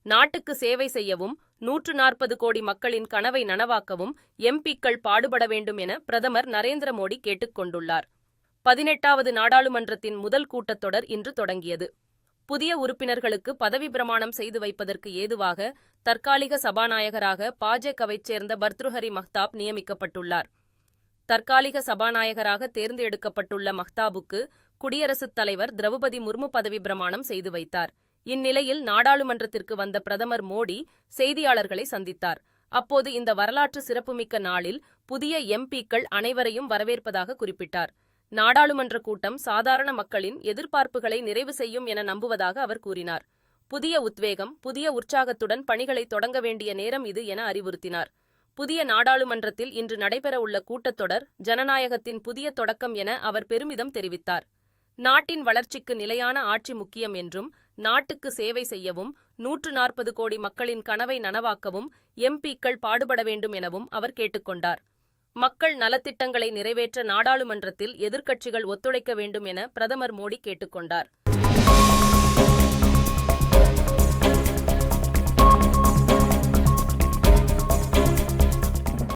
நாட்டுக்கு சேவை செய்யவும் 140 கோடி மக்களின் கனவை நனவாக்கவும் எம்பிக்கள் பாடுபட வேண்டும் என பிரதமர் நரேந்திர மோடி கேட்டுக் கொண்டுள்ளார். 18வது நாடாளுமன்றத்தின் முதல் கூட்டத்தொடர் இன்று தொடங்கியது. புதிய உறுப்பினர்களுக்கு பதவி பிரமாணம் செய்து வைப்பதற்கு ஏதுவாக தற்காலிக சபாநாயகராக பாஜகவைச் சேர்ந்த பர்த்ருஹரி மஹ்தாப் நியமிக்கப்பட்டுள்ளார். தற்காலிக சபாநாயகராக தேர்ந்தெடுக்கப்பட்டுள்ள மஹ்தாபுக்கு குடியரசுத் தலைவர் திரௌபதி முர்மு பதவி பிரமாணம் செய்து வைத்தார். இந்நிலையில் நாடாளுமன்றத்திற்கு வந்த பிரதமர் மோடி செய்தியாளர்களை சந்தித்தார். அப்போது இந்த வரலாற்று சிறப்புமிக்க நாளில் புதிய எம்பிக்கள் அனைவரையும் வரவேற்பதாக குறிப்பிட்டார். நாடாளுமன்ற கூட்டம் சாதாரண மக்களின் எதிர்பார்ப்புகளை நிறைவு செய்யும் என நம்புவதாக அவர் கூறினார். புதிய உத்வேகம், புதிய உற்சாகத்துடன் பணிகளை தொடங்க வேண்டிய நேரம் இது என அறிவுறுத்தினார். புதிய நாடாளுமன்றத்தில் இன்று நடைபெறவுள்ள கூட்டத்தொடர் ஜனநாயகத்தின் புதிய தொடக்கம் என அவர் பெருமிதம் தெரிவித்தார். நாட்டின் வளர்ச்சிக்கு நிலையான ஆட்சி முக்கியம் என்றும், நாட்டுக்கு சேவை செய்யவும் 140 கோடி மக்களின் கனவை நனவாக்கவும் எம்பிக்கள் பாடுபட வேண்டும் எனவும் அவர் கேட்டுக்கொண்டார். மக்கள் நலத்திட்டங்களை நிறைவேற்ற நாடாளுமன்றத்தில் எதிர்க்கட்சிகள் ஒத்துழைக்க வேண்டும் என பிரதமர் மோடி கேட்டுக்கொண்டார்.